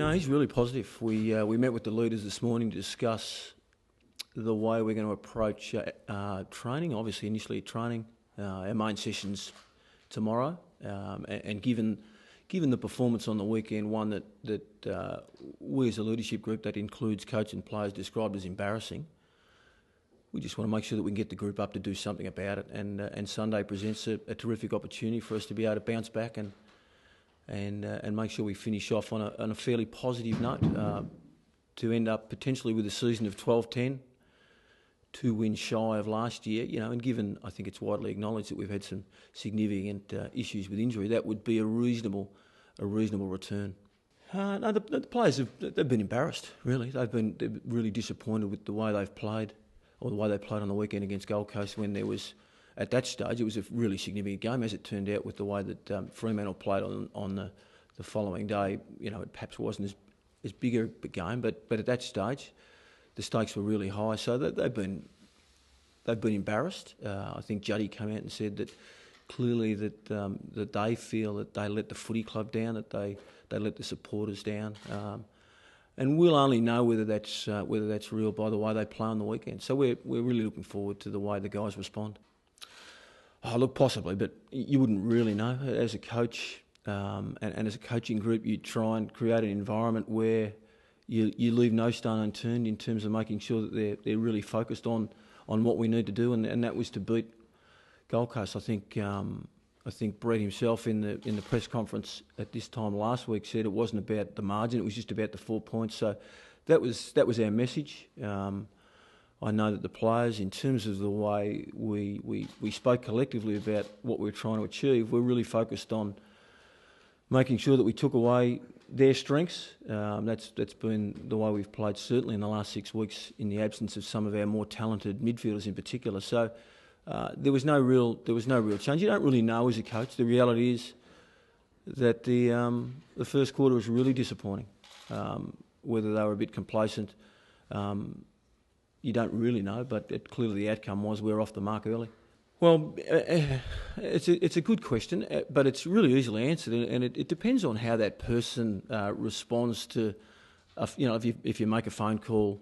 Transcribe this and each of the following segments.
No, he's really positive. We met with the leaders this morning to discuss the way we're going to approach training. Obviously, initially training, our main sessions tomorrow, and given the performance on the weekend, one that we as a leadership group, that includes coach and players, described as embarrassing. We just want to make sure that we can get the group up to do something about it, and Sunday presents a terrific opportunity for us to be able to bounce back and make sure we finish off on a fairly positive note, to end up potentially with a season of 12-10, 2 wins shy of last year. And given, I think it's widely acknowledged that we've had some significant issues with injury, that would be a reasonable return. No, the players they've been embarrassed. Really, they're really disappointed with the way they've played, or the way they played on the weekend against Gold Coast, when there was, at that stage, it was a really significant game, as it turned out, with the way that Fremantle played on the following day. It perhaps wasn't as big a game, but at that stage, the stakes were really high. So they've been embarrassed. I think Juddy came out and said that clearly that they feel that they let the footy club down, that they let the supporters down. And we'll only know whether that's real by the way they play on the weekend. So we're really looking forward to the way the guys respond. Oh, look, possibly, but you wouldn't really know. As a coach and as a coaching group, you try and create an environment where you leave no stone unturned in terms of making sure that they're really focused on what we need to do, and that was to beat Gold Coast. I think Brett himself in the press conference at this time last week said it wasn't about the margin; it was just about the 4 points. So that was our message. I know that the players, in terms of the way we spoke collectively about what we were trying to achieve, we're really focused on making sure that we took away their strengths. That's been the way we've played, certainly in the last 6 weeks, in the absence of some of our more talented midfielders in particular. So there was no real change. You don't really know as a coach. The reality is that the first quarter was really disappointing. Whether they were a bit complacent, you don't really know. But clearly the outcome was we're off the mark early. Well, it's a good question, but it's really easily answered, and it depends on how that person responds to, if you make a phone call,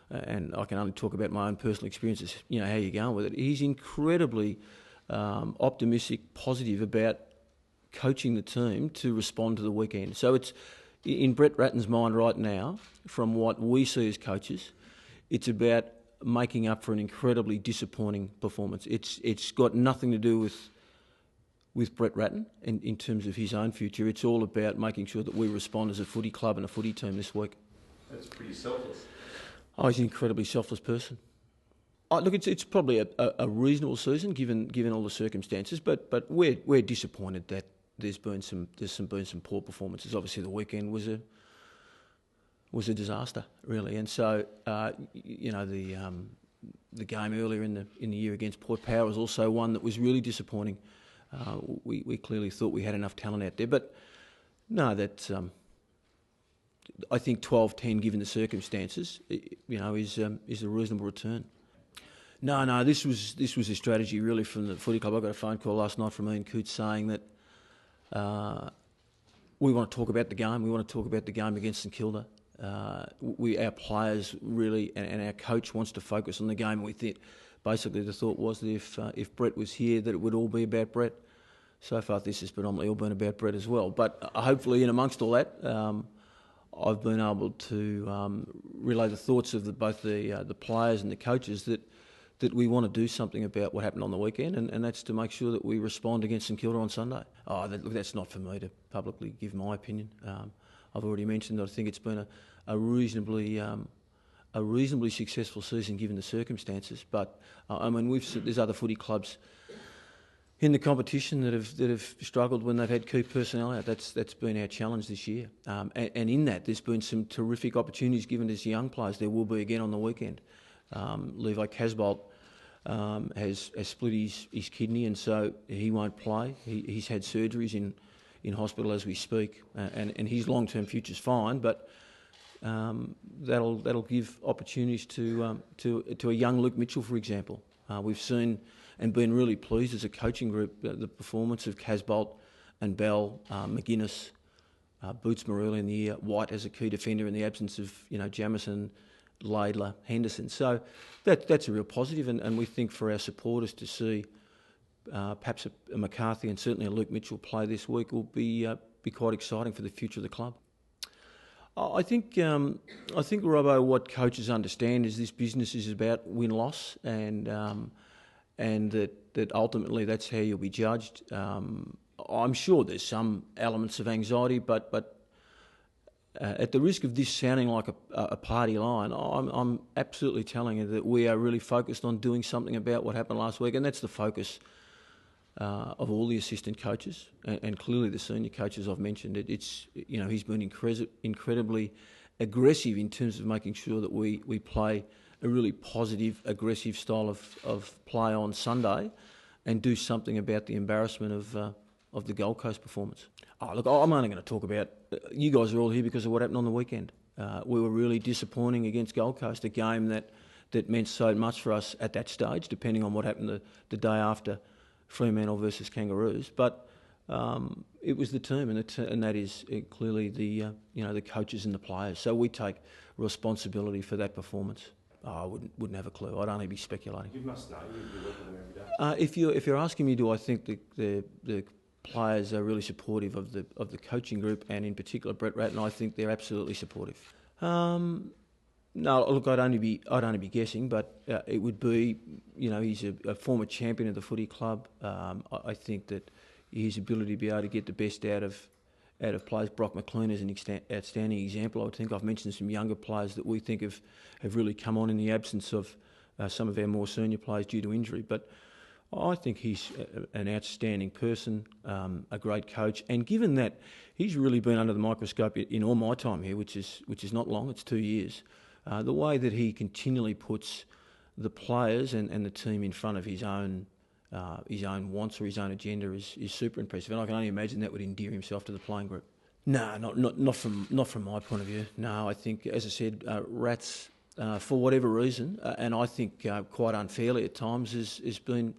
and I can only talk about my own personal experiences, how you're going with it. He's incredibly optimistic, positive about coaching the team to respond to the weekend. So it's in Brett Ratton's mind right now, from what we see as coaches, it's about making up for an incredibly disappointing performance. It's got nothing to do with Brett Ratton in terms of his own future. It's all about making sure that we respond as a footy club and a footy team this week. That's pretty selfless. Oh, he's an incredibly selfless person. Look, it's probably a reasonable season given all the circumstances, but we're disappointed that there's been some poor performances. Obviously, the weekend was a disaster, really, and so the game earlier in the year against Port Power was also one that was really disappointing. We clearly thought we had enough talent out there, but no, I think 12-10, given the circumstances, is a reasonable return. No, this was a strategy really from the footy club. I got a phone call last night from Ian Coote saying that we want to talk about the game. We want to talk about the game against St Kilda. Our players really, and our coach wants to focus on the game. We think basically the thought was that if Brett was here, that it would all be about Brett. So far, this has predominantly all been about Brett as well. But hopefully, in amongst all that, I've been able to relay the thoughts of both the players and the coaches that we want to do something about what happened on the weekend, and that's to make sure that we respond against St Kilda on Sunday. Look, that's not for me to publicly give my opinion. I've already mentioned that I think it's been a reasonably successful season given the circumstances. But there's other footy clubs in the competition that have struggled when they've had key personnel out. That's been our challenge this year. And in that, there's been some terrific opportunities given to young players. There will be again on the weekend. Levi Casbolt has split his kidney, and so he won't play. He's had surgeries in hospital as we speak, and his long-term future's fine, but that'll give opportunities to a young Luke Mitchell, for example. We've seen and been really pleased as a coaching group the performance of Casbolt and Bell, McGuinness, Bootsma early in the year, White as a key defender in the absence of Jamison, Laidler, Henderson. So that's a real positive, and we think for our supporters to see perhaps a McCarthy and certainly a Luke Mitchell play this week will be quite exciting for the future of the club. I think Robbo, what coaches understand is this business is about win-loss, and that ultimately that's how you'll be judged. I'm sure there's some elements of anxiety, but at the risk of this sounding like a party line, I'm absolutely telling you that we are really focused on doing something about what happened last week, and that's the focus of all the assistant coaches and clearly the senior coaches I've mentioned. It's he's been incredibly aggressive in terms of making sure that we play a really positive, aggressive style of play on Sunday, and do something about the embarrassment of the Gold Coast performance. Look, I'm only going to talk about you guys are all here because of what happened on the weekend. We were really disappointing against Gold Coast, a game that meant so much for us at that stage, depending on what happened the day after Fremantle versus Kangaroos. But it was the team, and that is clearly the coaches and the players. So we take responsibility for that performance. I wouldn't have a clue. I'd only be speculating. You must know. You work with them every day. If you're asking me, do I think the players are really supportive of the coaching group, and in particular Brett Ratton? I think they're absolutely supportive. No, look, I'd only be guessing, but it would be, he's a former champion of the footy club. I think that his ability to be able to get the best out of players. Brock McLean is an outstanding example. I think I've mentioned some younger players that we think have really come on in the absence of some of our more senior players due to injury. But I think he's an outstanding person, a great coach, and given that he's really been under the microscope in all my time here, which is not long, it's 2 years. The way that he continually puts the players and the team in front of his own wants or his own agenda is super impressive, and I can only imagine that would endear himself to the playing group. No, not from my point of view. No, I think, as I said, Rats, for whatever reason, and I think quite unfairly at times, has been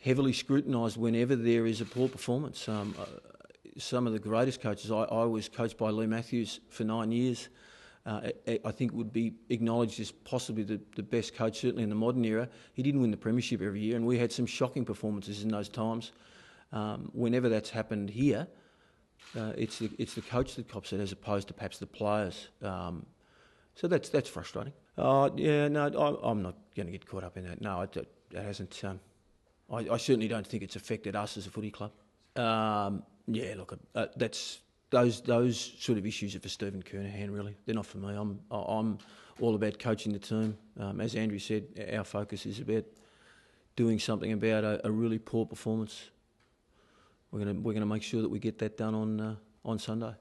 heavily scrutinised whenever there is a poor performance. Some of the greatest coaches, I was coached by Lee Matthews for 9 years. I think would be acknowledged as possibly the best coach, certainly in the modern era. He didn't win the premiership every year, and we had some shocking performances in those times. Whenever that's happened here, it's the coach that cops it as opposed to perhaps the players. So that's frustrating. I'm not going to get caught up in that. No, that hasn't. I certainly don't think it's affected us as a footy club. That's. Those sort of issues are for Stephen Kernahan, really. They're not for me. I'm all about coaching the team. As Andrew said, our focus is about doing something about a really poor performance. We're going to make sure that we get that done on Sunday.